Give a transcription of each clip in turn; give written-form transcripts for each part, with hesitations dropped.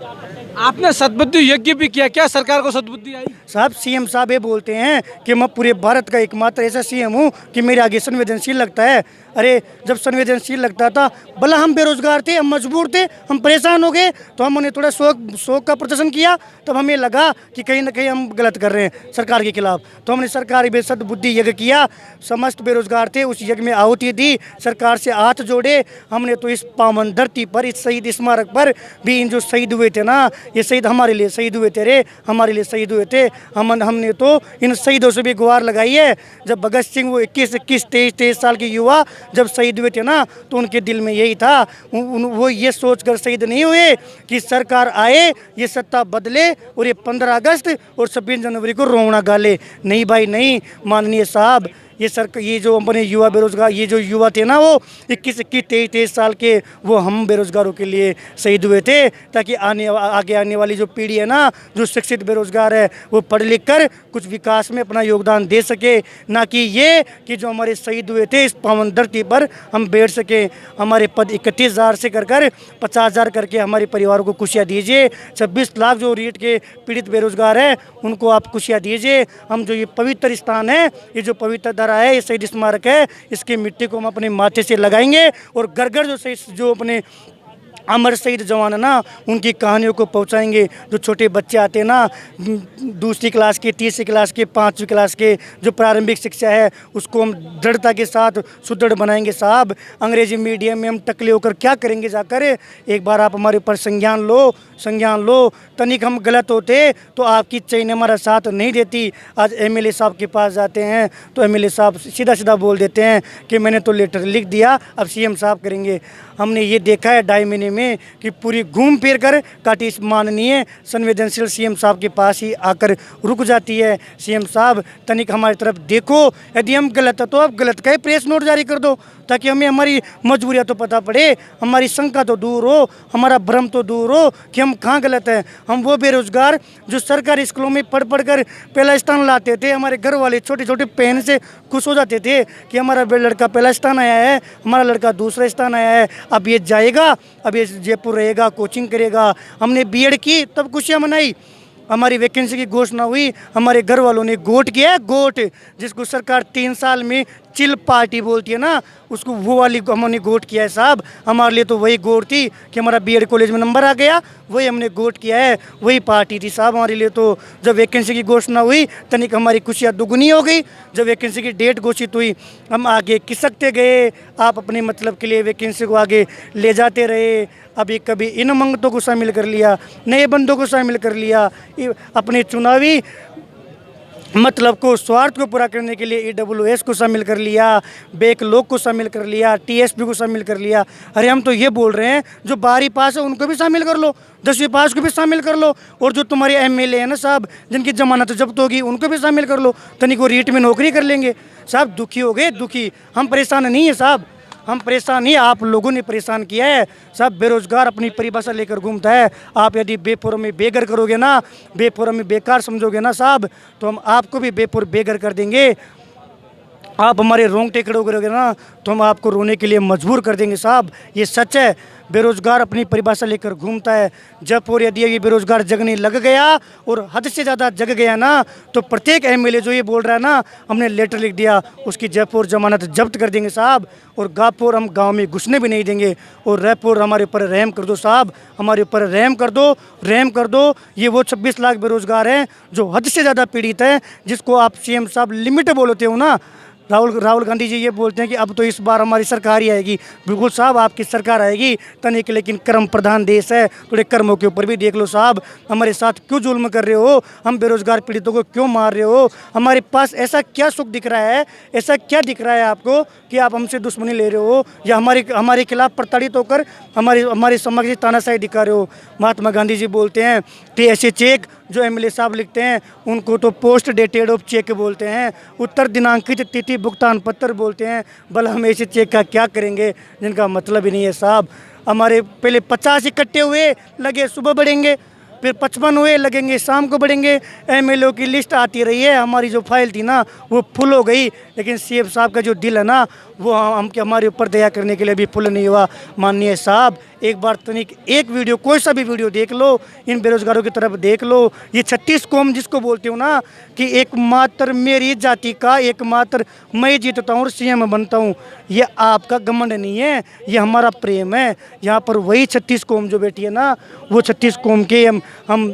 आपने सद्बुद्धि यज्ञ भी किया, क्या सरकार को सद्बुद्धि आई? साहब सीएम साहब ये बोलते हैं कि मैं पूरे भारत का एकमात्र ऐसा सीएम हूँ कि मेरे आगे संवेदनशील लगता है। अरे जब संवेदनशील लगता था, भला हम बेरोजगार थे, हम मजबूर थे, हम परेशान हो गए, तो हमने थोड़ा शौक का प्रदर्शन किया, तब हमें लगा कि कहीं ना कहीं हम गलत कर रहे हैं सरकार के खिलाफ, तो हमने सरकार में सद्बुद्धि यज्ञ किया। समस्त बेरोजगार थे, उस यज्ञ में आहुति दी, सरकार से हाथ जोड़े। हमने तो इस पावन धरती पर, इस शहीद स्मारक पर भी इन जो शहीद हुए थे ना, ये शहीद हमारे लिए शहीद हुए थे रे, हमारे लिए शहीद हुए थे। हमने तो इन शहीदों से भी गुहार लगाई है। जब भगत सिंह वो 21, 23 साल के युवा जब शहीद हुए थे ना, तो उनके दिल में यही था, वो ये सोचकर शहीद नहीं हुए कि सरकार आए, ये सत्ता बदले और ये 15 अगस्त और 26 जनवरी को रोना गाले। नहीं भाई नहीं, माननीय साहब, ये जो अपने युवा बेरोजगार, ये जो युवा थे ना, वो 21, 23 साल के, वो हम बेरोजगारों के लिए शहीद हुए थे, ताकि आगे आने वाली जो पीढ़ी है ना, जो शिक्षित बेरोजगार है, वो पढ़ लिख कर कुछ विकास में अपना योगदान दे सके। ना कि ये कि जो हमारे शहीद हुए थे इस पावन धरती पर हम बैठ सके। हमारे पद 31,000 से कर 50,000 करके हमारे परिवारों को खुशियाँ दीजिए। 26 लाख जो रीट के पीड़ित बेरोजगार हैं, उनको आप खुशियाँ दीजिए। हम जो ये पवित्र स्थान है, ये जो पवित्र धरा है, ये शहीद स्मारक है, इसकी मिट्टी को हम अपने माथे से लगाएंगे और घर घर जो अपने अमर शहीद जवान है ना, उनकी कहानियों को पहुंचाएंगे। जो छोटे बच्चे आते हैं ना, दूसरी क्लास के, तीसरी क्लास के, 5वीं क्लास के, जो प्रारंभिक शिक्षा है, उसको हम दृढ़ता के साथ सुदृढ़ बनाएंगे। साहब अंग्रेजी मीडियम में हम टकले होकर क्या करेंगे जाकर? एक बार आप हमारे ऊपर संज्ञान लो। तनिक हम गलत होते तो आपकी चैन हमारा साथ नहीं देती। आज एमएलए साहब के पास जाते हैं तो एमएलए साहब सीधा बोल देते हैं कि मैंने तो लेटर लिख दिया, अब सीएम साहब करेंगे। हमने ये देखा है 2.5 महीने में कि पूरी घूम फिर कर काटी माननीय संवेदनशील सीएम साहब के पास ही आकर रुक जाती है। सीएम साहब तनिक हमारी तरफ देखो, यदि हम गलत है तो आप गलत का ही प्रेस नोट जारी कर दो, ताकि हमें हमारी मजबूरियाँ तो पता पड़े, हमारी शंका तो दूर हो, हमारा भ्रम तो दूर हो कि हम कहाँ गलत हैं। हम वो बेरोजगार जो सरकारी स्कूलों में पढ़ कर पहला स्थान लाते थे, हमारे घर वाले छोटे छोटे पेन से खुश हो जाते थे कि हमारा लड़का पहला स्थान आया है, हमारा लड़का दूसरा स्थान आया है, अब ये जाएगा, अब ये जयपुर रहेगा, कोचिंग करेगा। हमने बीएड की तब खुशियाँ मनाई, हमारी वैकेंसी की घोषणा हुई, हमारे घर वालों ने गोट किया, गोट जिसको सरकार 3 साल में चिल पार्टी बोलती है ना, उसको वो वाली हमने गोट किया है। साहब हमारे लिए तो वही गोट थी कि हमारा बीएड कॉलेज में नंबर आ गया, वही हमने गोट किया है, वही पार्टी थी साहब हमारे लिए। तो जब वैकेंसी की घोषणा हुई, तनिक हमारी खुशियाँ दुगुनी हो गई। जब वैकेंसी की डेट घोषित हुई, हम आगे खिसकते गए, आप अपने मतलब के लिए वैकेंसी को आगे ले जाते रहे। अभी कभी इन मंगतों को शामिल कर लिया, नए बंदों को शामिल कर लिया, अपने चुनावी मतलब को, स्वार्थ को पूरा करने के लिए ईडब्ल्यूएस को शामिल कर लिया, बैकलॉग को शामिल कर लिया, टीएसपी को शामिल कर लिया। अरे हम तो ये बोल रहे हैं जो 12वीं पास है उनको भी शामिल कर लो, 10वीं पास को भी शामिल कर लो, और जो तुम्हारे एमएलए हैं ना साहब, जिनकी जमानत जब्त होगी, उनको भी शामिल कर लो, तनिक वो रीट में नौकरी कर लेंगे। साहब दुखी हो गए, दुखी। हम परेशान नहीं है साहब, हम परेशान नहीं, आप लोगों ने परेशान किया है। सब बेरोजगार अपनी परिभाषा लेकर घूमता है। आप यदि बेपुर में बेघर करोगे ना, बेपुर में बेकार समझोगे ना साहब, तो हम आपको भी बेपुर बेघर कर देंगे। आप हमारे रोंगटे खड़े करोगे ना, तो हम आपको रोने के लिए मजबूर कर देंगे साहब। ये सच है, बेरोजगार अपनी परिभाषा लेकर घूमता है। जब और यदि ये बेरोजगार जगने लग गया और हद से ज़्यादा जग गया ना, तो प्रत्येक एमएलए जो ये बोल रहा है ना, हमने लेटर लिख दिया, उसकी जयपुर जमानत जब्त कर देंगे साहब। और गापुर हम गांव में घुसने भी नहीं देंगे। और रायपुर हमारे ऊपर रहम कर दो साहब, हमारे ऊपर रहम कर दो। ये वो 26 लाख बेरोजगार हैं जो हद से ज़्यादा पीड़ित हैं, जिसको आप सीएम साहब लिमिट बोलते हो ना। राहुल गांधी जी ये बोलते हैं कि अब तो इस बार हमारी सरकार ही आएगी। बिल्कुल साहब, आपकी सरकार आएगी तनिक, लेकिन कर्म प्रधान देश है, थोड़े कर्मों के ऊपर भी देख लो साहब। हमारे साथ क्यों जुल्म कर रहे हो, हम बेरोजगार पीड़ितों को क्यों मार रहे हो? हमारे पास ऐसा क्या सुख दिख रहा है, ऐसा क्या दिख रहा है आपको कि आप हमसे दुश्मनी ले रहे हो, या हमारे खिलाफ प्रताड़ित होकर हमारे समाज की तानाशाही दिखा रहे हो? महात्मा गांधी जी बोलते हैं कि ऐसे चेक जो एमएलए साहब लिखते हैं उनको तो पोस्ट डेटेड ऑफ चेक बोलते हैं, उत्तर दिनांकित तिथि भुगतान पत्र बोलते हैं। भला हम ऐसे चेक का क्या करेंगे जिनका मतलब ही नहीं है साहब। हमारे पहले 50 इकट्ठे हुए, लगे सुबह बढ़ेंगे, फिर 55 हुए, लगेंगे शाम को बढ़ेंगे। एमएलए की लिस्ट आती रही है, हमारी जो फाइल थी ना वो फुल हो गई। लेकिन सीएम साहब का जो दिल है ना वो हम हमारे ऊपर दया करने के लिए अभी फुल नहीं हुआ। माननीय साहब एक बार तनिक एक वीडियो कोई सा भी वीडियो देख लो, इन बेरोजगारों की तरफ देख लो। ये 36 कौम जिसको बोलते हो ना कि एकमात्र मेरी जाति का एकमात्र मैं जीतता हूँ और सीएम बनता हूँ, ये आपका घमंड नहीं है, ये हमारा प्रेम है। यहाँ पर वही 36 कौम जो बैठी है ना वो 36 कौम के हम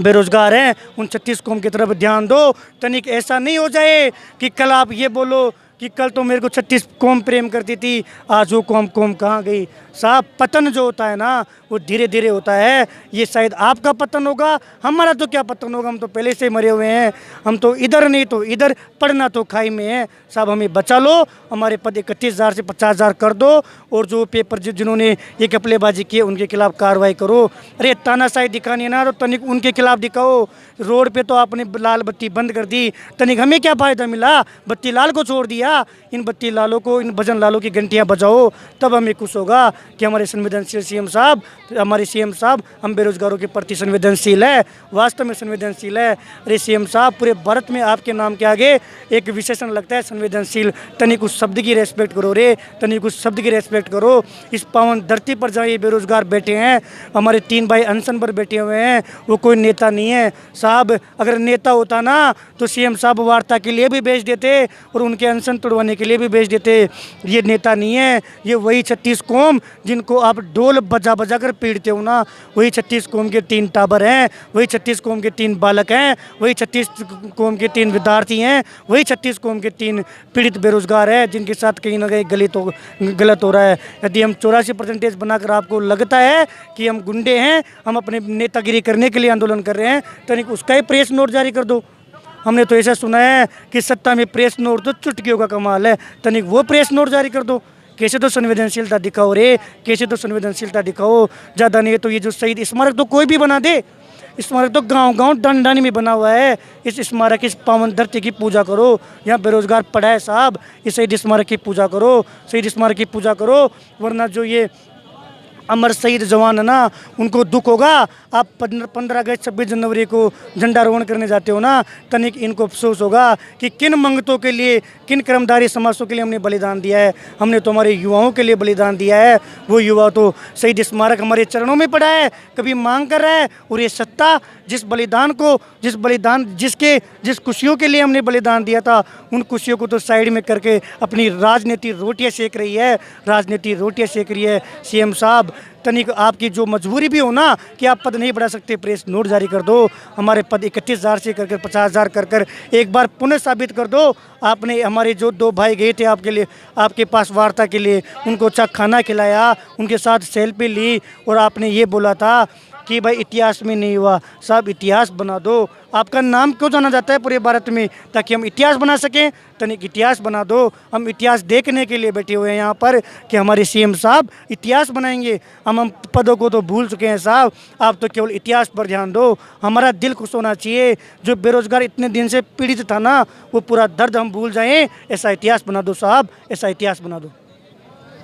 बेरोजगार हैं, उन 36 कौम की तरफ ध्यान दो। तनिक ऐसा नहीं हो जाए कि कल आप ये बोलो कि कल तो मेरे को 36 कौम प्रेम करती थी, आज वो कौम कहाँ गई। साहब पतन जो होता है ना वो धीरे धीरे होता है। ये शायद आपका पतन होगा, हमारा तो क्या पतन होगा, हम तो पहले से मरे हुए हैं। हम तो इधर नहीं तो इधर, पढ़ना तो खाई में है। साहब हमें बचा लो, हमारे पद 31,000 से 50,000 कर दो, और जो पेपर जिन्होंने ये घपलेबाजी की उनके खिलाफ कार्रवाई करो। अरे तानाशाही दिखानी है ना तो तनिक उनके खिलाफ दिखाओ। रोड पे तो आपने लाल बत्ती बंद कर दी, तनिक हमें क्या फ़ायदा मिला, बत्ती लाल को छोड़ दिया। इन बत्ती लालों को, इन भजन लालों की घंटियाँ बजाओ, तब हमें खुश होगा कि हमारे संवेदनशील सीएम साहब, हमारे सीएम साहब हम बेरोजगारों के प्रति संवेदनशील है, वास्तव में संवेदनशील है। अरे सीएम साहब पूरे भारत में आपके नाम के आगे एक विशेषण लगता है संवेदनशील। तनिक उस शब्द की रेस्पेक्ट करो रे, तनिक उस शब्द की रेस्पेक्ट करो। इस पावन धरती पर जहाँ ये बेरोजगार बैठे हैं, हमारे 3 भाई अनशन पर बैठे हुए हैं, वो कोई नेता नहीं है साहब। अगर नेता होता ना तो सीएम साहब वार्ता के लिए भी भेज देते और उनके अनशन तोड़वाने के लिए भी भेज देते। ये नेता नहीं है, ये वही 36 कौम जिनको आप ढोल बजा बजा कर पीटते हो ना, वही 36 कौम के 3 टाबर हैं, वही 36 कौम के 3 बालक हैं, वही 36 कौम के 3 विद्यार्थी हैं, वही 36 कौम के 3 पीड़ित बेरोजगार हैं जिनके साथ कहीं ना कहीं गलत हो रहा है। यदि हम 84% बनाकर आपको लगता है कि हम गुंडे हैं, हम अपने नेतागिरी करने के लिए आंदोलन कर रहे हैं, तनिक उसका ही प्रेस नोट जारी कर दो। हमने तो ऐसा सुना है कि सत्ता में प्रेस नोट तो चुटकियों का कमाल है, तनिक वो प्रेस नोट जारी कर दो। कैसे तो संवेदनशीलता दिखाओ रे, कैसे तो संवेदनशीलता दिखाओ। ज़्यादा नहीं तो ये जो शहीद स्मारक तो कोई भी बना दे, स्मारक तो गांव-गांव डंडानी में बना हुआ है। इस स्मारक इस पावन धरती की पूजा करो। यहाँ बेरोजगार पड़ा है साहब, इस शहीद स्मारक की पूजा करो, शहीद स्मारक की पूजा करो, वरना जो ये अमर शहीद जवान है ना उनको दुख होगा। आप 15 अगस्त 26 जनवरी को झंडारोहण करने जाते हो ना, तनिक इनको अफसोस होगा कि किन मंगतों के लिए, किन कर्मधारी समाजों के लिए हमने बलिदान दिया है। हमने तो हमारे युवाओं के लिए बलिदान दिया है। वो युवा तो शहीद स्मारक हमारे चरणों में पड़ा है, कभी मांग कर रहा है। और ये सत्ता जिस खुशियों के लिए हमने बलिदान दिया था, उन खुशियों को तो साइड में करके अपनी राजनीतिक रोटियाँ सेक रही है, राजनीतिक रोटियाँ सेक रही है। सीएम साहब तनिक आपकी जो मजबूरी भी हो ना कि आप पद नहीं बढ़ा सकते, प्रेस नोट जारी कर दो। हमारे पद 31,000 से कर 50,000 कर एक बार पुनः साबित कर दो। आपने हमारे जो 2 भाई गए थे आपके लिए, आपके पास वार्ता के लिए, उनको अच्छा खाना खिलाया, उनके साथ सेल्फी ली, और आपने ये बोला था कि भाई इतिहास में नहीं हुआ। साहब इतिहास बना दो। आपका नाम क्यों जाना जाता है पूरे भारत में, ताकि हम इतिहास बना सकें। तनिक इतिहास बना दो। हम इतिहास देखने के लिए बैठे हुए हैं यहाँ पर कि हमारे सीएम साहब इतिहास बनाएंगे। हम पदों को तो भूल चुके हैं साहब, आप तो केवल इतिहास पर ध्यान दो। हमारा दिल खुश होना चाहिए। जो बेरोजगार इतने दिन से पीड़ित था ना, वो पूरा दर्द हम भूल जाएं। ऐसा इतिहास बना दो साहब, ऐसा इतिहास बना दो।